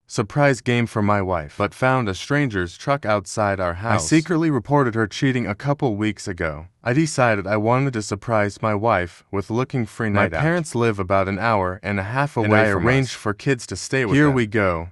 surprise game for my wife, but found a stranger's truck outside our house. I secretly reported her cheating a couple weeks ago. I decided I wanted to surprise my wife with looking free night out. My parents live about an hour and a half away from us, and I arranged for kids to stay with them. Here we go.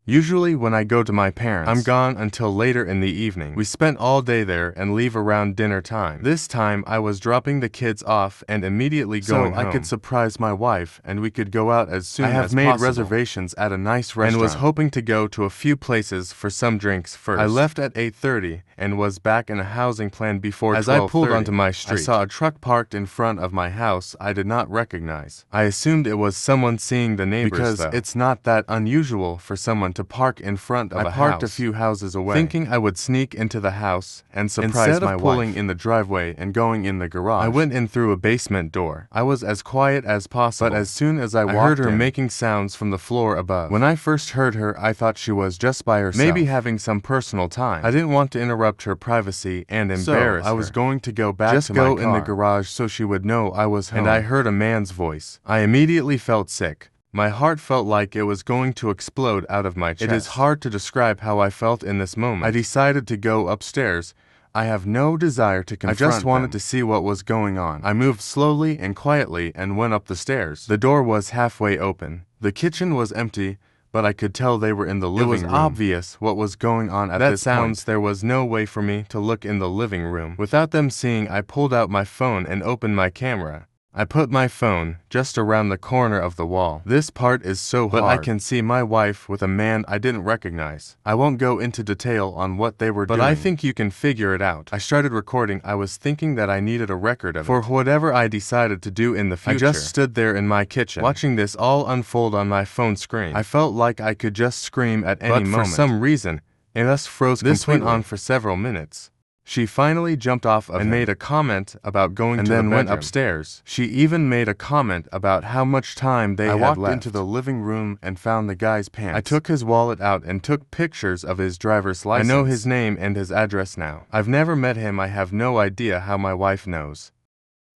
Usually when I go to my parents', I'm gone until later in the evening. We spent all day there and leave around dinner time. This time I was dropping the kids off and immediately going home. I could surprise my wife and we could go out as soon as possible. I have made reservations at a nice restaurant and was hoping to go to a few places for some drinks first. I left at 8:30 and was back in a housing plan before 12:30. As I pulled onto my street, I saw a truck parked in front of my house I did not recognize. I assumed it was someone seeing the neighbors because it's not that unusual for someone to park in front of a house. I parked a few houses away, thinking I would sneak into the house and surprise my wife. Instead of pulling in the driveway and going in the garage, I went in through a basement door. I was as quiet as possible, but as soon as I heard her making sounds from the floor above. When I first heard her, I thought she was just by herself, maybe having some personal time. I didn't want to interrupt her privacy and embarrass her. I was going to go back to my car, in the garage so she would know I was home, and I heard a man's voice. I immediately felt sick. My heart felt like it was going to explode out of my chest. It is hard to describe how I felt in this moment. I decided to go upstairs. I have no desire to confront them. I just wanted to see what was going on. I moved slowly and quietly and went up the stairs. The door was halfway open. The kitchen was empty, but I could tell they were in the living room. It was obvious what was going on at this point. There was no way for me to look in the living room. Without them seeing, I pulled out my phone and opened my camera. I put my phone just around the corner of the wall. This part is so hard, but I can see my wife with a man I didn't recognize. I won't go into detail on what they were doing, but I think you can figure it out. I started recording. I was thinking that I needed a record of it for whatever I decided to do in the future. I just stood there in my kitchen, watching this all unfold on my phone screen. I felt like I could just scream at any moment. But for some reason, it just froze completely. This went on for several minutes. She finally jumped off of him and made a comment about going to the bedroom. And then went upstairs. She even made a comment about how much time they had left. I walked into the living room and found the guy's pants. I took his wallet out and took pictures of his driver's license. I know his name and his address now. I've never met him. I have no idea how my wife knows.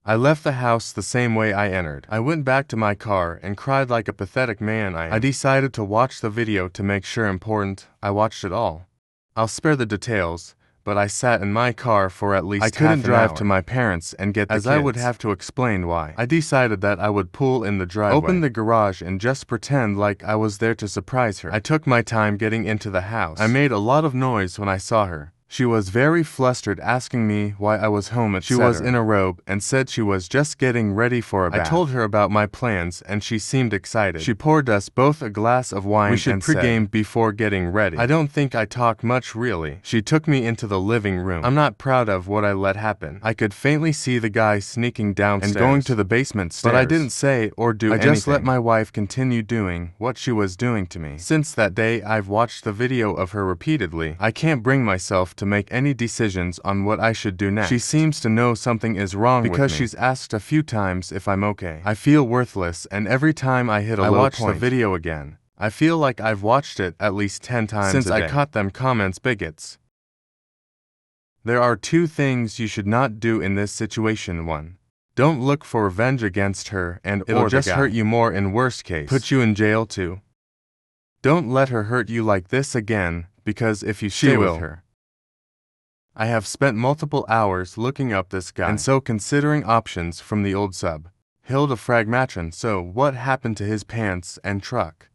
I left the house the same way I entered. I went back to my car and cried like a pathetic man I am. I decided to watch the video to make sure important. I watched it all. I'll spare the details, but I sat in my car for at least half an hour. I couldn't drive to my parents and get the kids, as I would have to explain why. I decided that I would pull in the driveway, open the garage, and just pretend like I was there to surprise her. I took my time getting into the house. I made a lot of noise when I saw her. She was very flustered, asking me why I was home, etc. She was in a robe and said she was just getting ready for a bath. I told her about my plans and she seemed excited. She poured us both a glass of wine and said, "We should pregame before getting ready." I don't think I talked much really. She took me into the living room. I'm not proud of what I let happen. I could faintly see the guy sneaking downstairs and going to the basement stairs, but I didn't say or do anything. I just let my wife continue doing what she was doing to me. Since that day, I've watched the video of her repeatedly. I can't bring myself to make any decisions on what I should do next. She seems to know something is wrong with me because she's asked a few times if I'm okay. I feel worthless, and every time I hit a low point, I watch the video again. I feel like I've watched it at least 10 times since I caught them comments bigots. There are 2 things you should not do in this situation. 1. Don't look for revenge against her, and it'll just hurt you more in worst case, put you in jail too. Don't let her hurt you like this again, because if you stay with her. I have spent multiple hours looking up this guy, and so considering options from the old sub. Hilda Fragmatron. So what happened to his pants and truck?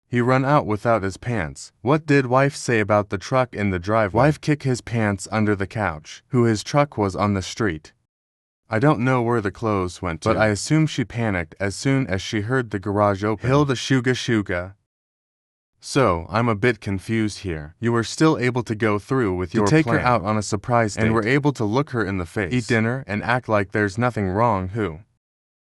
He run out without his pants. What did wife say about the truck in the driveway? Wife kick his pants under the couch. Who his truck was on the street. I don't know where the clothes went to, but I assume she panicked as soon as she heard the garage open. Hilda Shuga. So, I'm a bit confused here. You were still able to go through with your plan. To take her out on a surprise date, and were able to look her in the face, eat dinner, and act like there's nothing wrong. Who?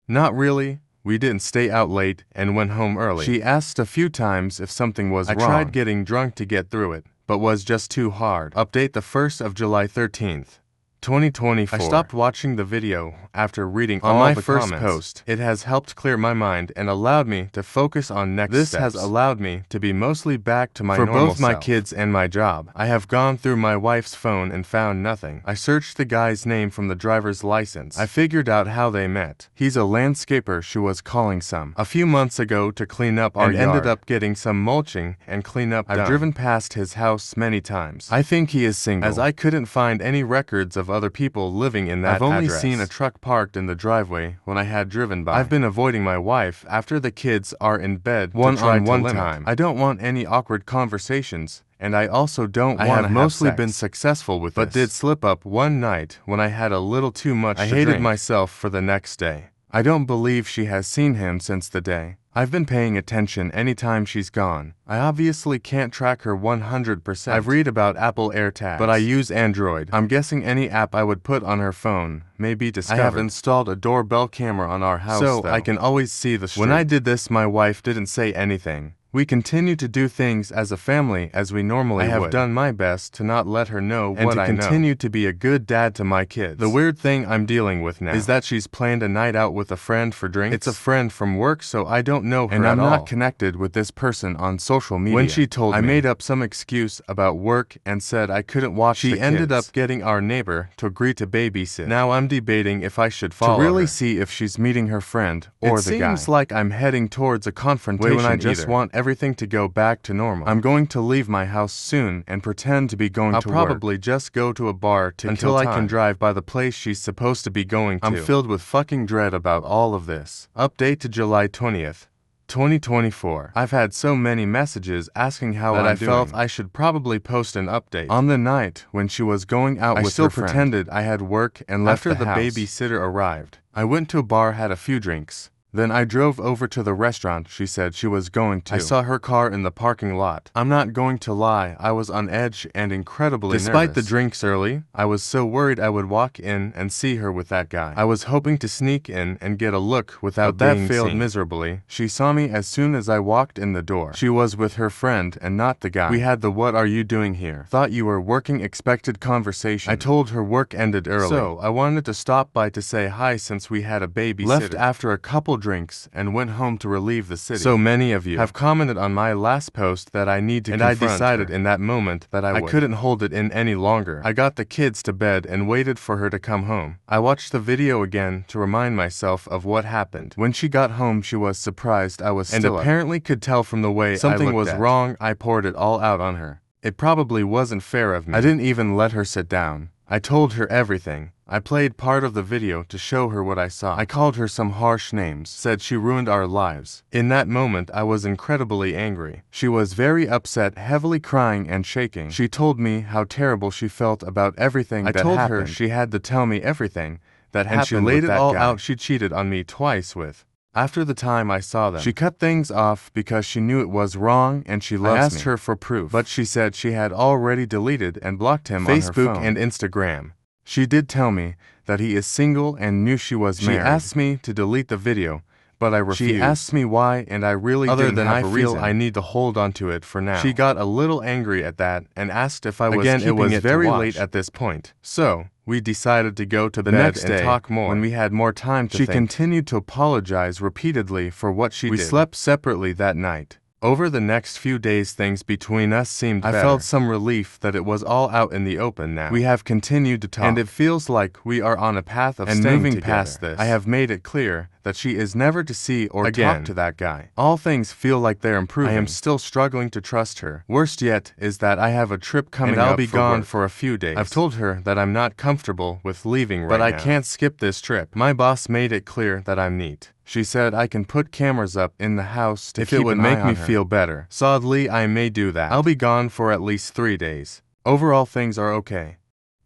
Not really. We didn't stay out late and went home early. She asked a few times if something was wrong. I tried getting drunk to get through it, but was just too hard. Update: the 1st of July 13th. 2024. I stopped watching the video after reading all the comments. On my first post, it has helped clear my mind and allowed me to focus on next steps. This has allowed me to be mostly back to my normal self. For both my kids and my job, I have gone through my wife's phone and found nothing. I searched the guy's name from the driver's license. I figured out how they met. He's a landscaper she was calling a few months ago to clean up our yard. Ended up getting some mulching and cleanup done. I've driven past his house many times. I think he is single, as I couldn't find any records of other people living in that address. I've only seen a truck parked in the driveway when I had driven by. I've been avoiding my wife after the kids are in bed one-on-one time. I don't want any awkward conversations, and I also don't want to have sex. I have mostly been successful with this, but did slip up one night when I had a little too much to drink. I hated myself for the next day. I don't believe she has seen him since the day. I've been paying attention anytime she's gone. I obviously can't track her 100%. I've read about Apple AirTags, but I use Android. I'm guessing any app I would put on her phone may be discovered. I have installed a doorbell camera on our house, so I can always see the street. When I did this, my wife didn't say anything. We continue to do things as a family as we normally would. I have done my best to not let her know what I know, and to continue to be a good dad to my kids. The weird thing I'm dealing with now is that she's planned a night out with a friend for drinks. It's a friend from work, so I don't know her at all. And I'm not connected with this person on social media. When she told me, I made up some excuse about work and said I couldn't watch the kids. She ended up getting our neighbor to agree to babysit. Now I'm debating if I should follow her to really see if she's meeting her friend or the guy. It seems like I'm heading towards a confrontation when I just want everything to go back to normal. I'm going to leave my house soon and pretend to be going to work. I'll probably just go to a bar to until I can drive by the place she's supposed to be going to. I'm filled with fucking dread about all of this. Update to July 20th. 2024. I've had so many messages asking how I felt I should probably post an update. On the night when she was going out with her friend, I still pretended I had work and left the house. After the babysitter arrived, I went to a bar, had a few drinks. Then I drove over to the restaurant she said she was going to. I saw her car in the parking lot. I'm not going to lie, I was on edge and incredibly nervous. Despite the drinks early, I was so worried I would walk in and see her with that guy. I was hoping to sneak in and get a look without being seen. But that failed miserably. She saw me as soon as I walked in the door. She was with her friend and not the guy. We had the "what are you doing here? Thought you were working" expected conversation. I told her work ended early, so I wanted to stop by to say hi since we had a babysitter. Left after a couple drinks and went home to relieve the city. So many of you have commented on my last post that I need to confront her. And I decided in that moment that I couldn't hold it in any longer. I got the kids to bed and waited for her to come home. I watched the video again to remind myself of what happened. When she got home, she was surprised I was still up, and apparently could tell from the way something was wrong. I poured it all out on her. It probably wasn't fair of me. I didn't even let her sit down. I told her everything. I played part of the video to show her what I saw. I called her some harsh names, said she ruined our lives. In that moment, I was incredibly angry. She was very upset, heavily crying and shaking. She told me how terrible she felt about everything that happened. I told her she had to tell me everything that happened, and she laid it all out she cheated on me twice with. After the time I saw them, she cut things off because she knew it was wrong and she loves me. I asked her for proof, but she said she had already deleted and blocked him on her phone, Facebook and Instagram. She did tell me that he is single and knew she was married. She asked me to delete the video, but I refused. She asked me why, and I really didn't have a reason. I need to hold on to it for now. She got a little angry at that and asked if I was keeping it to watch. Again, it was very late at this point, so we decided to go to bed and talk more. When we had more time to think, she continued to apologize repeatedly for what she did. We slept separately that night. Over the next few days, things between us seemed better. I felt some relief that it was all out in the open now. We have continued to talk, and it feels like we are on a path of staying moving past this. I have made it clear that she is never to see or talk to that guy. All things feel like they're improving. I am still struggling to trust her. Worst yet is that I have a trip coming up, and I'll be gone for a few days. I've told her that I'm not comfortable with leaving right now, but I can't skip this trip. My boss made it clear that I'm neat. She said I can put cameras up in the house to keep an eye on her. If it would make me feel better. Sadly, I may do that. I'll be gone for at least 3 days. Overall, things are okay.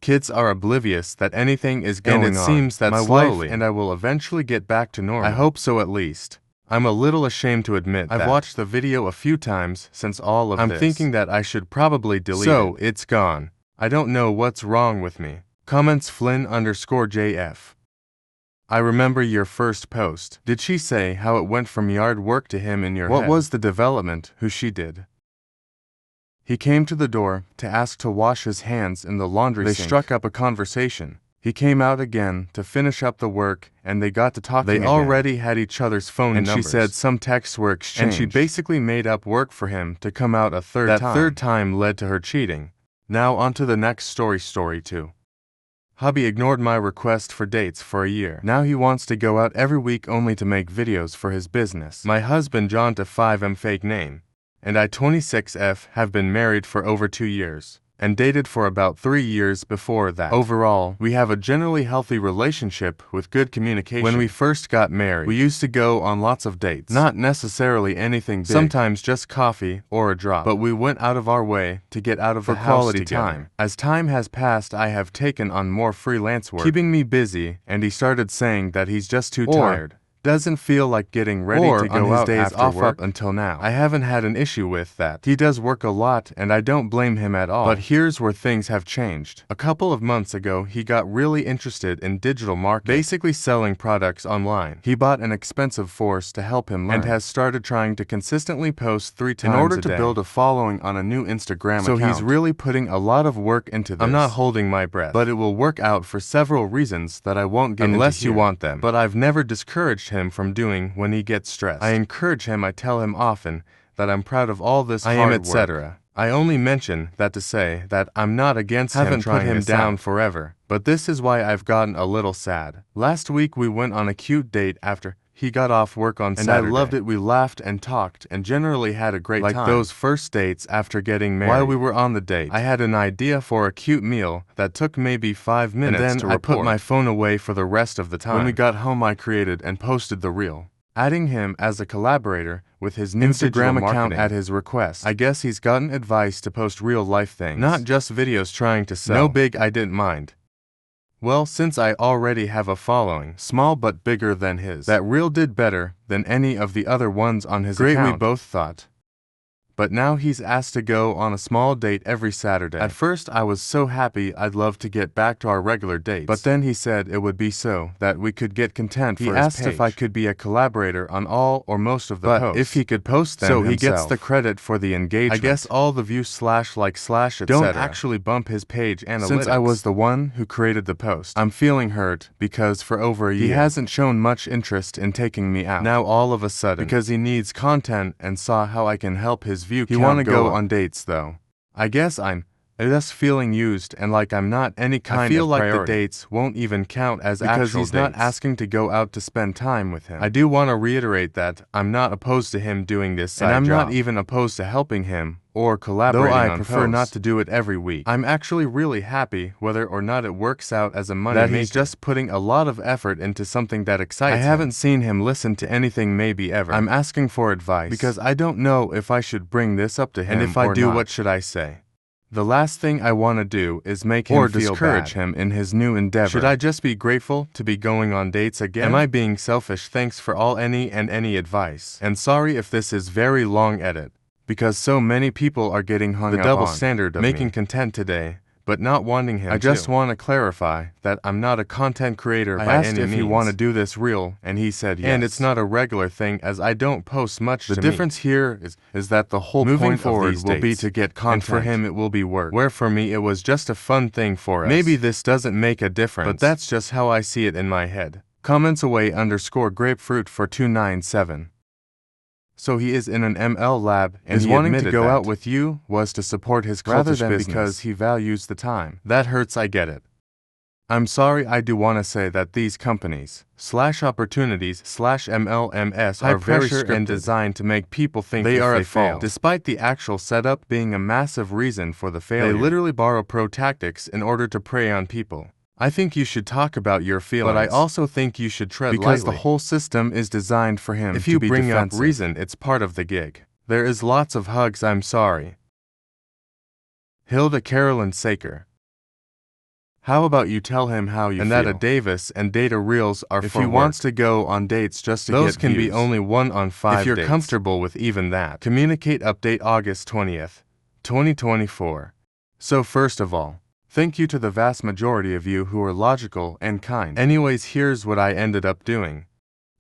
Kids are oblivious that anything is going on, and it seems that my wife and I will eventually get back to normal. I hope so, at least. I'm a little ashamed to admit that. I've watched the video a few times since all of this. I'm thinking that I should probably delete it. So, it's gone. I don't know what's wrong with me. Comments Flynn_JF. I remember your first post. Did she say how it went from yard work to him in your head? What was the development? Who she did? He came to the door to ask to wash his hands in the laundry sink. They struck up a conversation. He came out again to finish up the work, and they got to talking again. They already had each other's phone numbers. And she said some texts were exchanged. And she basically made up work for him to come out a third time. That third time led to her cheating. Now on to the next story 2. Hubby ignored my request for dates for a year. Now he wants to go out every week only to make videos for his business. My husband John to 5M fake name, and I 26F have been married for over 2 years. And dated for about 3 years before that. Overall, we have a generally healthy relationship with good communication. When we first got married, we used to go on lots of dates. Not necessarily anything big. Sometimes just coffee or a drop. But we went out of our way to get out of the house for quality time. As time has passed, I have taken on more freelance work, keeping me busy, and he started saying that he's just too tired. Doesn't feel like getting ready to go out days off up until now. I haven't had an issue with that. He does work a lot and I don't blame him at all. But here's where things have changed. A couple of months ago, he got really interested in digital marketing, basically selling products online. He bought an expensive course to help him learn and has started trying to consistently post 3 times a day in order to build a following on a new Instagram account. So he's really putting a lot of work into this. I'm not holding my breath, but it will work out for several reasons that I won't get unless you want them. But I've never discouraged him from doing when he gets stressed. I encourage him. I tell him often that I'm proud of all this hard work, etc. I only mention that to say that I'm not against him. Haven't put him down forever, but this is why I've gotten a little sad. Last week we went on a cute date after he got off work on Saturday. And I loved it. We laughed and talked and generally had a great time. Like those first dates after getting married. While we were on the date, I had an idea for a cute meal that took maybe 5 minutes and then I put my phone away for the rest of the time. When we got home, I created and posted the reel, adding him as a collaborator with his new Instagram account at his request. I guess he's gotten advice to post real-life things, not just videos trying to sell. No big, I didn't mind. Well, since I already have a following, small but bigger than his, that reel did better than any of the other ones on his account. Great, we both thought. But now he's asked to go on a small date every Saturday. At first I was so happy I'd love to get back to our regular dates. But then he said it would be so that we could get content for his page. He asked if I could be a collaborator on all or most of the posts. But if he could post them so himself. He gets the credit for the engagement. I guess all the views /like/etc. don't actually bump his page analytics. Since I was the one who created the post, I'm feeling hurt because for over a year he hasn't shown much interest in taking me out. Now all of a sudden, because he needs content and saw how I can help his view count, he want to go on dates though. I guess I'm just feeling used and like I'm not any kind of priority. I feel like the dates won't even count as actual dates. Because he's not asking to go out to spend time with him. I do want to reiterate that I'm not opposed to him doing this side job. And I'm not even opposed to helping him or collaborating on posts. Though I prefer not to do it every week. I'm actually really happy whether or not it works out as a money maker. That he's just putting a lot of effort into something that excites him. I haven't seen him listen to anything maybe ever. I'm asking for advice because I don't know if I should bring this up to him or not. And if I do, what should I say? The last thing I want to do is make him feel discourage him in his new endeavor. Should I just be grateful to be going on dates again? Am I being selfish? Thanks for all any advice. And sorry if this is very long edit, because so many people are getting hung up on the double standard of making content today, but not wanting him to. I just want to clarify that I'm not a content creator by any means. I asked if he want to do this reel, and he said yes. And it's not a regular thing as I don't post much to me. The difference here is that the whole moving forward will be to get content. And for him it will be work. Where for me it was just a fun thing for us. Maybe this doesn't make a difference, but that's just how I see it in my head. Comments away _grapefruit for 297. So he is in an ML lab, and he wanting to go out with you was to support his rather than business because he values the time. That hurts, I get it. I'm sorry, I do want to say that these companies /opportunities /MLMs are very scripted and designed to make people think they are at fault. Despite the actual setup being a massive reason for the failure, they literally borrow pro tactics in order to prey on people. I think you should talk about your feelings, but I also think you should tread lightly because the whole system is designed for him to be defensive. If you bring up reason, it's part of the gig. There is lots of hugs, I'm sorry. Hilda Carolyn Saker. How about you tell him how you feel? And that a Davis and data reels are if for he work. Wants to go on dates just to those get can views. Be only 1 on 5 if you're dates. Comfortable with even that. Communicate update August 20th, 2024. So first of all, thank you to the vast majority of you who are logical and kind. Anyways, here's what I ended up doing.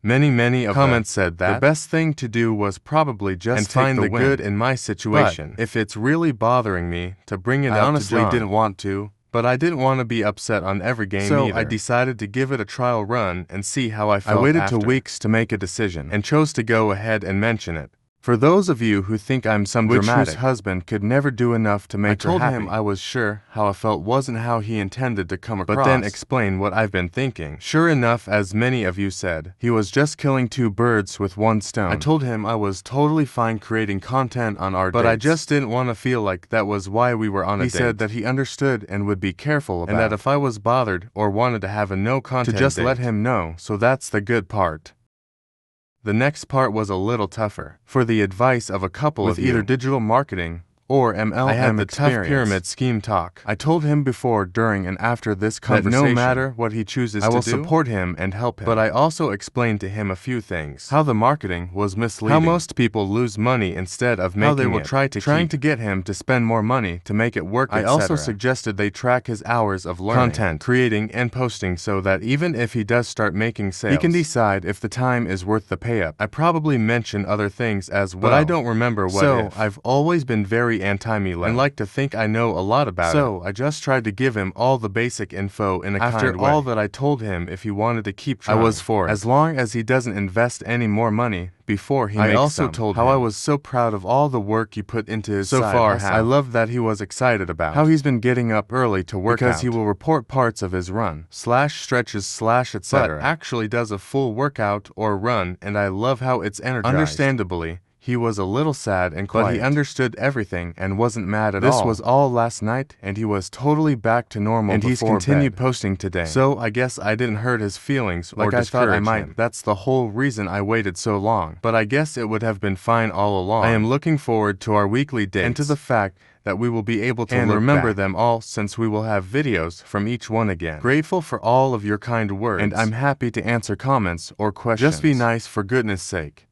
Many of comments said that the best thing to do was probably just find the good in my situation. But if it's really bothering me to bring it up to John, I honestly didn't want to, But I didn't want to be upset on every game either. So I decided to give it a trial run and see how I felt. I waited till weeks to make a decision and chose to go ahead and mention it. For those of you who think I'm some dramatic whose husband could never do enough to make her happy, I told him I was sure how I felt wasn't how he intended to come across, but then explain what I've been thinking. Sure enough, as many of you said, he was just killing two birds with one stone. I told him I was totally fine creating content on our dates, but I just didn't want to feel like that was why we were on a date. He said that he understood and would be careful about, and that if I was bothered or wanted to have a no content to just let him know, so that's the good part. The next part was a little tougher. For the advice of a couple with either digital marketing or MLM I had the tough pyramid scheme talk. I told him before, during, and after this conversation that no matter what he chooses to do, I will support him and help him. But I also explained to him a few things. How the marketing was misleading. How most people lose money instead of making it. How they will trying to get him to spend more money to make it work, etc. I also suggested they track his hours of learning, content, creating, and posting so that even if he does start making sales, he can decide if the time is worth the pay-up. I probably mentioned other things as well, but I don't remember what if. I've always been very anti-MLM and like to think I know a lot about it. So I just tried to give him all the basic info in a kind way. After all that I told him, if he wanted to keep trying, I was for it, as long as he doesn't invest any more money before he makes some. I also told him how I was so proud of all the work he put into his side hustle. I loved that he was excited about how he's been getting up early to work out, because he will report parts of his run, stretches, etc. but actually does a full workout or run, and I love how it's energized. Understandably, he was a little sad and quiet, but he understood everything and wasn't mad at all. This was all last night, and he was totally back to normal and he's continued posting today. So I guess I didn't hurt his feelings like I thought I might. That's the whole reason I waited so long. But I guess it would have been fine all along. I am looking forward to our weekly dates and to the fact that we will be able to remember them all, since we will have videos from each one again. Grateful for all of your kind words, and I'm happy to answer comments or questions. Just be nice, for goodness sake.